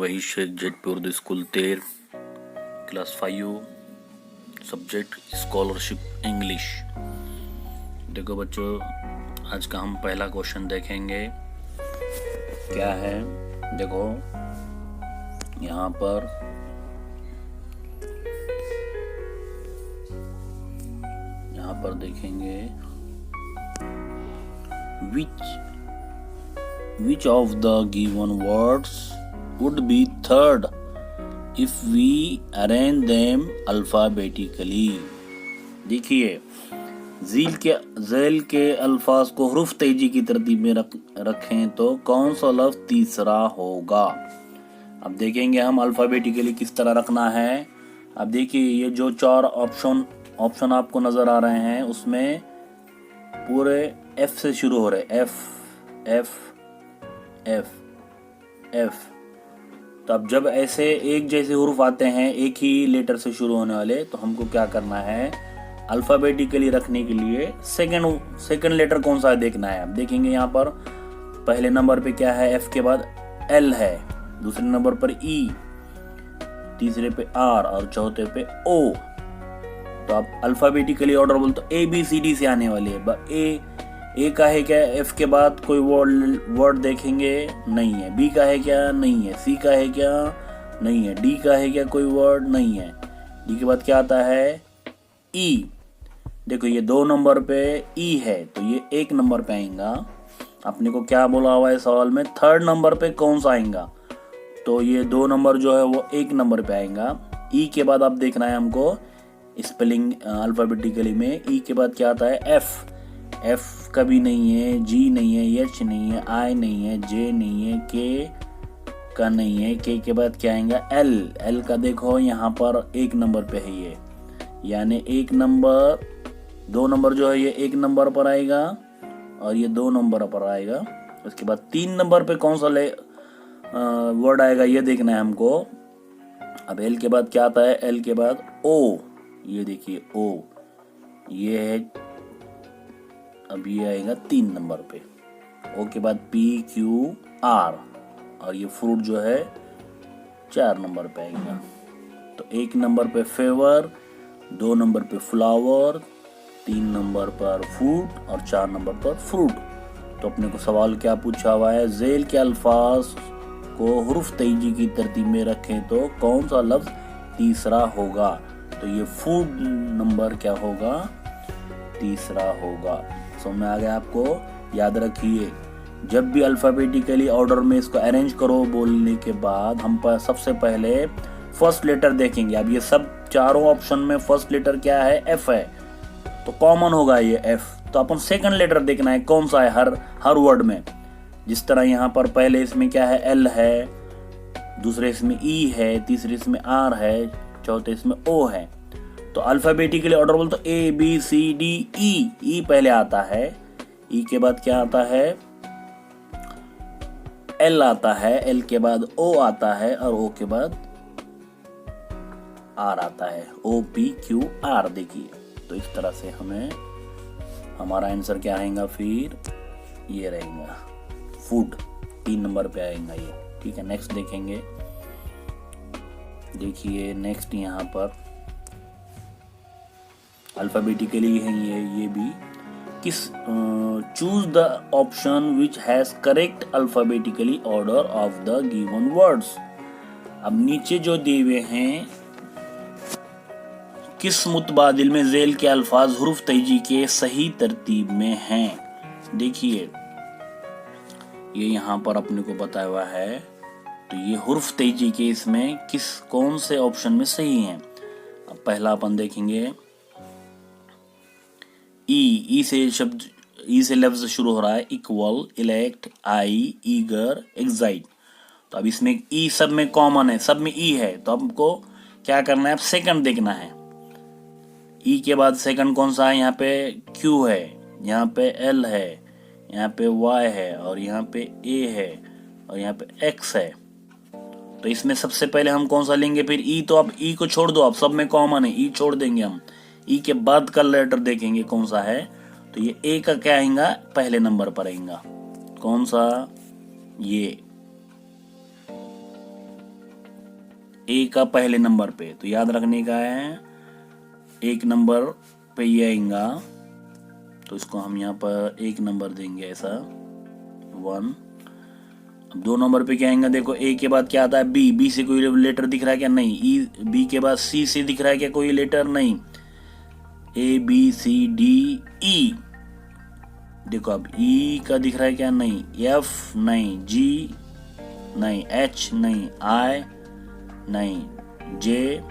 वही Sheikh Z Urdu school तेर class 5 subject scholarship English. देखो बच्चों, आज का हम पहला क्वेश्चन देखेंगे। क्या है, देखो यहाँ पर देखेंगे which of the given words would be third if we arrange them alphabetically। देखिए, ज़ेल के अल्फाज को हुरूफ तेजी की तरतीब में रखें तो कौन सा लफ्ज तीसरा होगा। अब देखेंगे हम अल्फाबेटिकली किस तरह रखना है। अब देखिए, ये जो चार ऑप्शन आपको नजर आ रहे हैं उसमें पूरे एफ से शुरू हो रहे, एफ एफ एफ एफ। तो अब जब ऐसे एक जैसे हुरूफ आते हैं एक ही लेटर से शुरू होने वाले, तो हमको क्या करना है, अल्फाबेटिकली रखने के लिए सेकंड लेटर कौन सा है देखना है। अब देखेंगे यहाँ पर पहले नंबर पे क्या है, एफ के बाद एल है, दूसरे नंबर पर ई, तीसरे पे आर और चौथे पे ओ। तो आप अल्फाबेटिकली ऑर्डर बोल तो ए बी सी डी से आने वाली है। ए का है क्या, एफ के बाद कोई वर्ड देखेंगे, नहीं है। बी का है क्या, नहीं है। सी का है क्या, नहीं है। डी का है क्या, कोई वर्ड नहीं है। डी के बाद क्या आता है, ई। देखो ये 2 नंबर पे ई है तो ये 1 नंबर पे आएगा। अपने को क्या बोला हुआ है सवाल में, थर्ड नंबर पे कौन सा आएगा, तो ये 2 नंबर जो है वो 1 नंबर पे आएगा। ई के बाद आप देखना है हमको स्पेलिंग अल्फाबेटिकली में। ई के बाद क्या आता है, एफ। एफ का भी नहीं है, जी नहीं है, एच नहीं है, आई नहीं है, जे नहीं है, के का नहीं है। के के बाद क्या आएगा, एल। एल का देखो यहाँ पर 1 नंबर पे है ये, यानी 1 नंबर, 2 नंबर जो है ये 1 नंबर पर आएगा और ये 2 नंबर पर आएगा। उसके बाद 3 नंबर पे कौन सा वर्ड आएगा ये देखना है हमको। अब एल के बाद क्या आता है, एल के बाद ओ, ये देखिए ओ, ये है। अब ये आएगा 3 नंबर पे। ओ के बाद पी क्यू आर और ये फ्रूट जो है 4 नंबर पे आएगा। तो 1 नंबर पे फेवर, 2 नंबर पे फ्लावर, 3 नंबर पर फूड और 4 नंबर पर फ्रूट। तो अपने को सवाल क्या पूछा हुआ है, ज़ेल के अल्फाज को हुरूफ तेजी की तरतीब में रखें तो कौन सा लफ्ज तीसरा होगा। तो ये फूड नंबर क्या होगा, तीसरा होगा। समझ में आ गया आपको। याद रखिए, जब भी अल्फाबेटिकली ऑर्डर में इसको अरेंज करो बोलने के बाद हम सबसे पहले फर्स्ट लेटर देखेंगे। अब ये सब चारों ऑप्शन में फर्स्ट लेटर क्या है, एफ है, तो कॉमन होगा ये एफ। तो अपन सेकंड लेटर देखना है कौन सा है हर वर्ड में। जिस तरह यहाँ पर पहले इसमें क्या है, एल है, दूसरे इसमें ई है, तीसरे इसमें आर है, चौथे इसमें ओ है। तो अल्फाबेटिकली ऑर्डर बोल तो A B C D E. ई पहले आता है, ई के बाद क्या आता है, एल आता है, एल के बाद ओ आता है और ओ के बाद आर आता है, ओ पी क्यू आर। देखिए, तो इस तरह से हमें हमारा आंसर क्या आएगा, फिर ये रहेगा फूड, 3 नंबर पे आएगा ये। ठीक है, नेक्स्ट देखेंगे। देखिए नेक्स्ट यहाँ पर अल्फाबेटिकली है ये भी। Choose the option which has correct alphabetically order of the given words. अब नीचे जो दिए हुए हैं, किस मुतबादिल में ज़ेल के अल्फाज हुरूफ तेजी के सही तरतीब में हैं। देखिए ये यहाँ पर अपने को बताया हुआ है, तो ये हुरूफ तेजी के इसमें कौन से ऑप्शन में सही हैं। अब पहला अपन देखेंगे, ई से लफ्ज शुरू हो रहा है, इक्वल, इलेक्ट, आई, ईगर, एक्साइट। तो अब इसमें ई सब में कॉमन है, सब में ई है, तो हमको क्या करना है, अब सेकंड देखना है। ई के बाद सेकंड कौन सा है, यहाँ पे क्यू है, यहाँ पे एल है, यहाँ पे वाई है और यहाँ पे ए है और यहाँ पे एक्स है। तो इसमें सबसे पहले हम कौन सा लेंगे, फिर ई। तो अब ई को छोड़ दो, अब सब में कॉमन है, ई छोड़ देंगे हम। ई के बाद का लेटर देखेंगे कौन सा है, तो ये ए का क्या आएगा, पहले नंबर पर आएगा। कौन सा, ये ए का पहले नंबर पे, तो याद रखने का है 1 नंबर पे ये आएगा, तो इसको हम यहाँ पर 1 नंबर देंगे ऐसा 1। अब 2 नंबर पे क्या आएगा, देखो ए के बाद क्या आता है बी, बी से कोई लेटर दिख रहा है क्या, नहीं। ई, बी के बाद सी से दिख रहा है क्या कोई लेटर, नहीं। A B C D E, देखो अब ई का दिख रहा है क्या, नहीं। एफ नहीं, जी नहीं, एच नहीं, आई नहीं, जे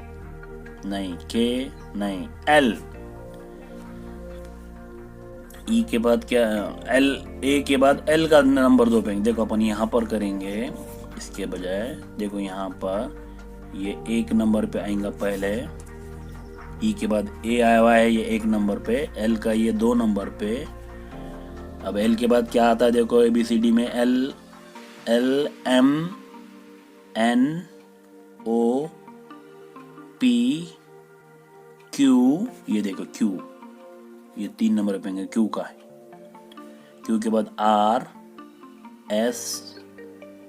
नहीं, के नहीं, एल। ई के बाद क्या, एल, ए के बाद एल का नंबर 2 पे, देखो अपन यहाँ पर करेंगे इसके बजाय, देखो यहाँ पर ये 1 नंबर पे आएगा पहले, ई के बाद ए आया हुआ है ये 1 नंबर पे, एल का ये 2 नंबर पे। अब एल के बाद क्या आता है, देखो ABCD में L, L M N O P Q, ये देखो क्यू, ये 3 नंबर पे क्यू का है। क्यू के बाद R S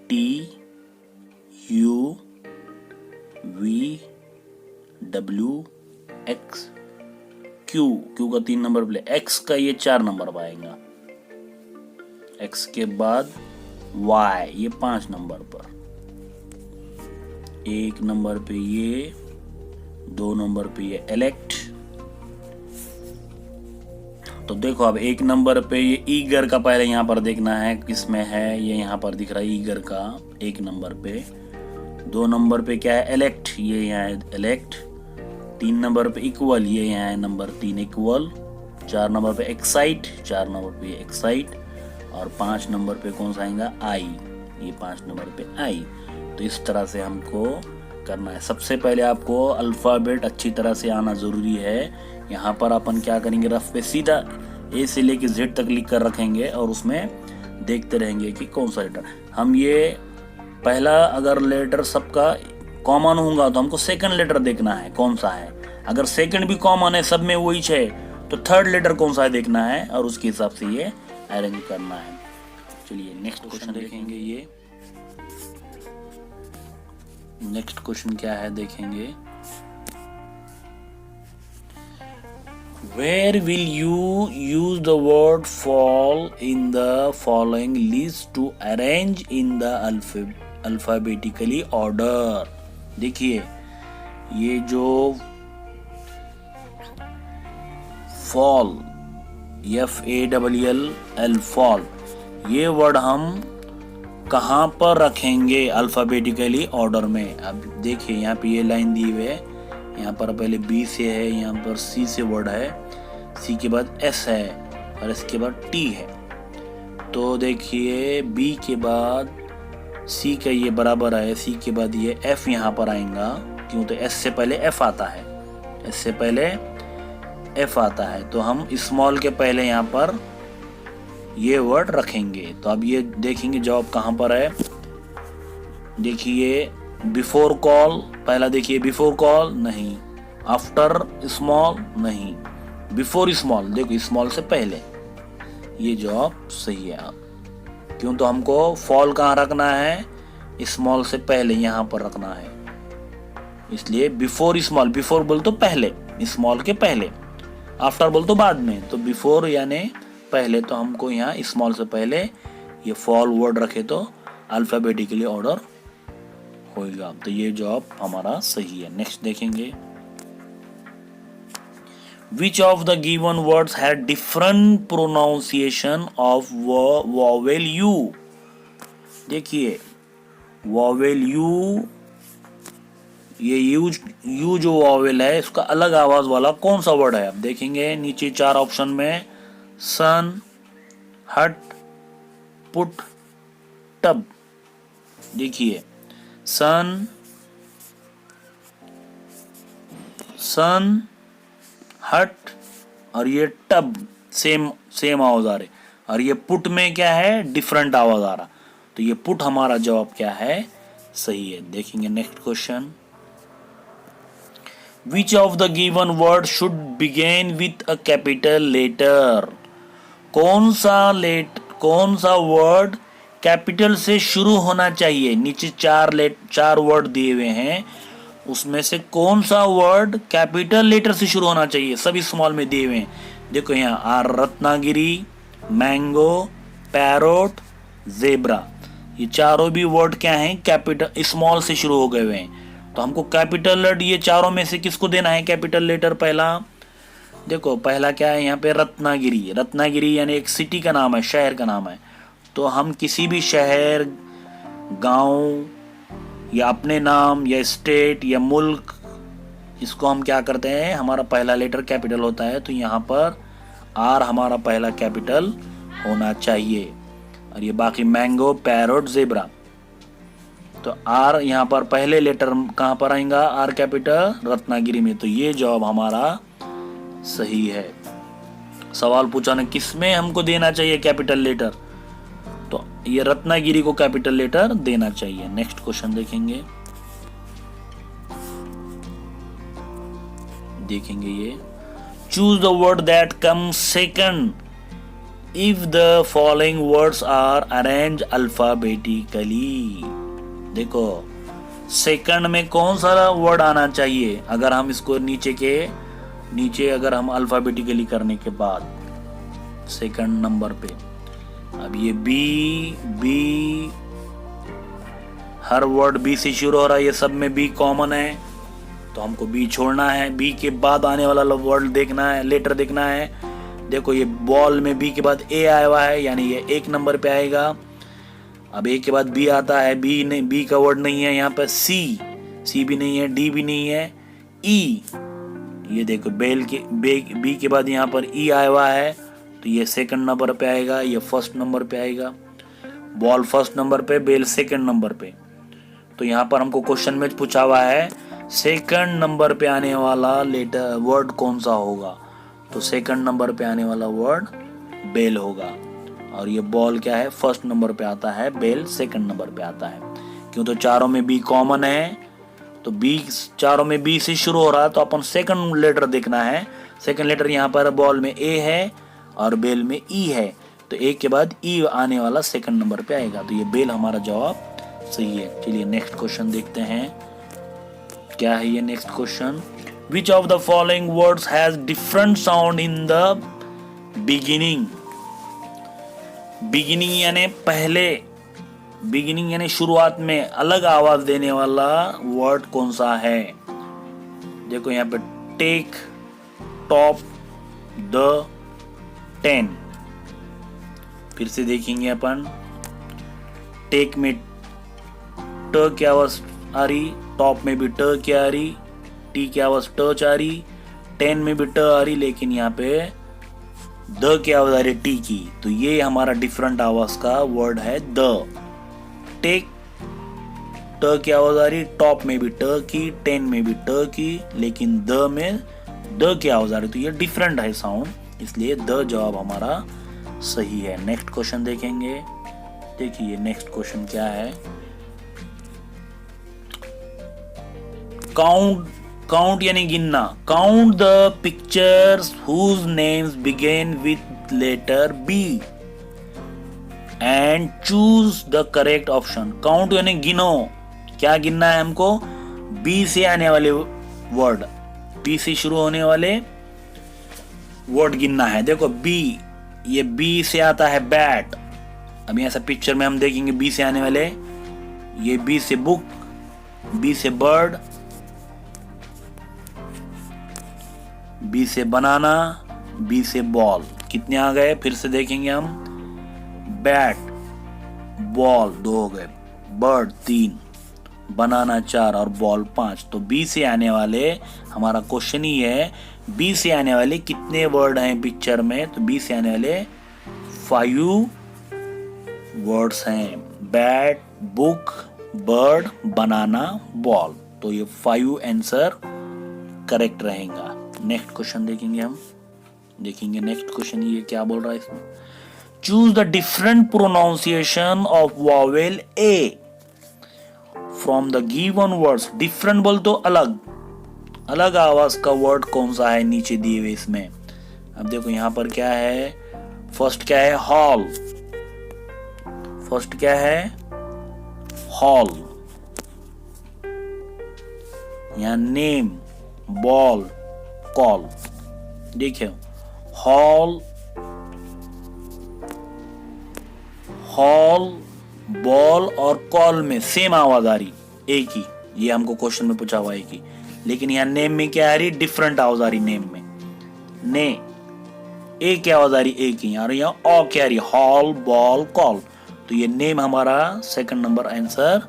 T U V W x, Q, Q का 3 नंबर पे, एक्स का ये 4 नंबर पर आएगा। एक्स के बाद वाई, ये 5 नंबर पर, 1 नंबर पे ये, 2 नंबर पे ये इलेक्ट। तो देखो अब 1 नंबर पे ये ईगर का पहले यहाँ पर देखना है किसमें है, ये यहाँ पर दिख रहा है ईगर का 1 नंबर पे। 2 नंबर पे क्या है, इलेक्ट, ये यहाँ है इलेक्ट। 3 नंबर पे इक्वल, ये यहाँ है नंबर 3 इक्वल। 4 नंबर पे एक्साइट, 4 नंबर पे एक्साइट। और 5 नंबर पे कौन सा आएगा, आई, ये 5 नंबर पे आई। तो इस तरह से हमको करना है। सबसे पहले आपको अल्फ़ाबेट अच्छी तरह से आना ज़रूरी है। यहाँ पर अपन क्या करेंगे, रफ पे सीधा ए से लेके जेड तक लिख कर रखेंगे और उसमें देखते रहेंगे कि कौन सा लेटर। हम ये पहला अगर लेटर सबका कॉमन होगा तो हमको सेकंड लेटर देखना है कौन सा है। अगर सेकंड भी कॉमन है, सब में वही है, तो थर्ड लेटर कौन सा है देखना है और उसके हिसाब से ये अरेंज करना है। चलिए नेक्स्ट क्वेश्चन देखेंगे। ये नेक्स्ट क्वेश्चन क्या है देखेंगे। Where will you use the word fall in the following list to arrange in the alphabetically order? देखिए ये जो fall, FALL fall, ये वर्ड हम कहाँ पर रखेंगे अल्फाबेटिकली ऑर्डर में। अब देखिए यहाँ पे ये लाइन दी हुई है, यहाँ पर पहले बी से है, यहाँ पर सी से वर्ड है, सी के बाद एस है और इसके बाद टी है। तो देखिए बी के बाद सी का ये बराबर है, सी के बाद ये एफ यहाँ पर आएगा, क्यों, तो एस से पहले एफ आता है, एस से पहले एफ आता है, तो हम स्मॉल के पहले यहाँ पर ये वर्ड रखेंगे। तो अब ये देखेंगे जवाब कहाँ पर है। देखिए बिफोर कॉल, पहला देखिए बिफोर कॉल नहीं, आफ्टर स्मॉल नहीं, बिफोर स्मॉल, देखो स्मॉल से पहले, ये जवाब सही है। क्यों, तो हमको फॉल कहाँ रखना है, स्मॉल से पहले यहाँ पर रखना है, इसलिए बिफोर स्मॉल, बिफोर बोल तो पहले, स्मॉल के पहले, आफ्टर बोल तो बाद में, तो बिफोर यानी पहले, तो हमको यहाँ स्मॉल से पहले ये फॉल वर्ड रखे तो अल्फाबेटिकली ऑर्डर होगा। तो ये जवाब हमारा सही है। नेक्स्ट देखेंगे। Which of the given words had different pronunciation of vowel U? देखिए vowel U, ये यू जो वॉवेल है इसका अलग आवाज वाला कौन सा वर्ड है। अब देखेंगे नीचे 4 ऑप्शन में, सन, हट, पुट, टब। देखिए सन, सन, हट और ये टब सेम आवाज आ रही, और ये पुट में क्या है, डिफरेंट आवाज आ रहा, तो ये पुट हमारा जवाब क्या है, सही है। देखेंगे next question. Which of the given words should begin with a capital letter? कौन सा वर्ड कैपिटल से शुरू होना चाहिए। नीचे 4 वर्ड दिए हुए हैं, उसमें से कौन सा वर्ड कैपिटल लेटर से शुरू होना चाहिए? सभी स्मॉल में दिए हुए हैं। देखो यहाँ R, Ratnagiri, mango, parrot, zebra, ये चारों भी वर्ड क्या हैं? कैपिटल स्मॉल से शुरू हो गए हुए हैं। तो हमको कैपिटल लेटर ये चारों में से किसको देना है कैपिटल लेटर? पहला देखो, पहला क्या है यहाँ पे? रत्नागिरी। रत्नागिरी यानी एक सिटी का नाम है, शहर का नाम है। तो हम किसी भी शहर, गांव या अपने नाम या स्टेट या मुल्क, इसको हम क्या करते हैं? हमारा पहला लेटर कैपिटल होता है। तो यहाँ पर आर हमारा पहला कैपिटल होना चाहिए। और ये बाकी मैंगो, पैरोट, जेब्रा, तो आर यहाँ पर पहले लेटर कहाँ पर आएगा? आर कैपिटल रत्नागिरी में। तो ये जवाब हमारा सही है। सवाल पूछा ना किसमें हमको देना चाहिए कैपिटल लेटर, तो ये रत्नागिरी को कैपिटल लेटर देना चाहिए। नेक्स्ट क्वेश्चन देखेंगे ये choose the word that come second if the following words are arrange alphabetically. देखो सेकंड में कौन सा वर्ड आना चाहिए? अगर हम इसको नीचे अगर हम अल्फाबेटिकली करने के बाद सेकंड नंबर पे, अब ये बी, हर वर्ड बी से शुरू हो रहा है, ये सब में बी कॉमन है, तो हमको बी छोड़ना है। बी के बाद आने वाला वर्ड देखना है, लेटर देखना है। देखो ये बॉल में बी के बाद ए आया हुआ है, यानी ये एक नंबर पे आएगा। अब ए के बाद बी आता है, बी का वर्ड नहीं है यहाँ पर। सी भी नहीं है, डी भी नहीं है, ई, ये देखो बी के बाद यहाँ पर ई आया हुआ है, तो ये सेकंड नंबर पे आएगा, ये फर्स्ट नंबर पे आएगा। बॉल फर्स्ट नंबर पे, बेल सेकंड नंबर पे। तो यहाँ पर हमको क्वेश्चन में पूछा हुआ है सेकंड नंबर पे आने वाला लेटर वर्ड कौन सा होगा? तो सेकंड नंबर पे आने वाला वर्ड बेल होगा। और ये बॉल क्या है? फर्स्ट नंबर पे आता है, बेल सेकंड नंबर पे आता है। क्यों? तो चारों में बी कॉमन है, तो बी चारों में बी से शुरू हो रहा है, तो अपन सेकंड लेटर देखना है। सेकंड लेटर यहाँ पर बॉल में ए है और बेल में ई है, तो ए के बाद ई आने वाला सेकंड नंबर पे आएगा। तो ये बेल हमारा जवाब सही है। चलिए नेक्स्ट क्वेश्चन देखते हैं क्या है ये next question. Which of the following words has different sound in the beginning? Beginning यानी पहले, बिगिनिंग यानी शुरुआत में अलग आवाज देने वाला वर्ड कौन सा है? देखो यहाँ पे टेक, टॉप, द, 10। फिर से देखेंगे अपन। टेक में ट की आवाज आ रही, टॉप में भी ट की आ रही, टी की आवाज ट आ रही, 10 में भी ट आ रही, लेकिन यहाँ पे द की आवाज आ रही टी की। तो ये हमारा डिफरेंट आवाज का वर्ड है द। टेक ट की आवाज आ रही, टॉप में भी ट की, 10 में भी ट की, लेकिन द में द की आवाज आ रही, तो ये डिफरेंट है साउंड, इसलिए द जवाब हमारा सही है। नेक्स्ट क्वेश्चन देखेंगे। देखिए नेक्स्ट क्वेश्चन क्या है। काउंट यानी गिनना। Count the pictures whose names begin with letter B and choose the correct option. Count यानी गिनो। क्या गिनना है हमको? बी से आने वाले वर्ड, बी से शुरू होने वाले वर्ड गिनना है। देखो बी, ये बी से आता है बैट। अभी ऐसा पिक्चर में हम देखेंगे बी से आने वाले, ये बी से बुक, बी से बर्ड, बी से बनाना, बी से बॉल। कितने आ गए? फिर से देखेंगे हम। बैट, बॉल 2 हो गए, बर्ड 3, बनाना 4 और बॉल 5। तो बी से आने वाले, हमारा क्वेश्चन ही है बी से आने वाले कितने वर्ड हैं पिक्चर में? तो बी से आने वाले 5 वर्ड्स हैं। बैट, बुक, बर्ड, बनाना, बॉल। तो ये 5 आंसर करेक्ट रहेगा। नेक्स्ट क्वेश्चन देखेंगे हम। देखेंगे नेक्स्ट क्वेश्चन ये क्या बोल रहा है इसमें। Choose the different pronunciation of vowel A from the given words. Different बोल तो अलग, अलग आवाज का वर्ड कौन सा है नीचे दिए हुए इसमें। अब देखो यहां पर क्या है। फर्स्ट क्या है? हॉल। फर्स्ट क्या है? हॉल। यहाँ नेम, बॉल, कॉल। देखिए हॉल, हॉल, बॉल और कॉल में सेम आवाज आ रही, एक ही। ये हमको क्वेश्चन में पूछा हुआ है कि, लेकिन यहाँ नेम में क्या आ रही, डिफरेंट आवाज आ रही। नेम में ने ए क्या आवाज आ रही, एक ही। यहाँ ओ क्या आ रही, हॉल, बॉल, कॉल। तो ये नेम हमारा सेकंड नंबर आंसर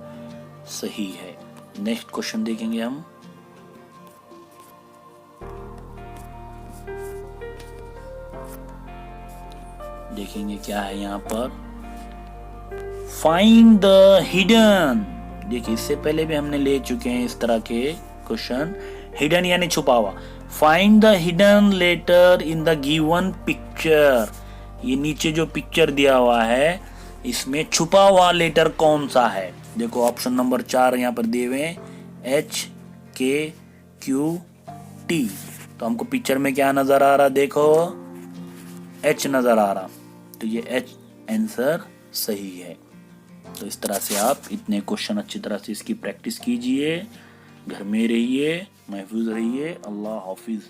सही है। नेक्स्ट क्वेश्चन देखेंगे हम। देखेंगे क्या है यहाँ पर, फाइंड द हिडन। देखिए इससे पहले भी हमने ले चुके हैं इस तरह के क्वेश्चन। हिडन यानी छुपा हुआ। Find the hidden letter in the given picture. ये नीचे जो पिक्चर दिया हुआ है इसमें छुपा हुआ लेटर कौन सा है। देखो ऑप्शन नंबर 4 यहाँ पर दिए हुए हैं, HKQT। तो हमको पिक्चर में क्या नजर आ रहा, देखो H नजर आ रहा, तो ये H आंसर सही है। तो इस तरह से आप इतने क्वेश्चन अच्छी तरह से इसकी प्रैक्टिस कीजिए, घर में रहिए, महफूज रहिए। अल्लाह हाफिज।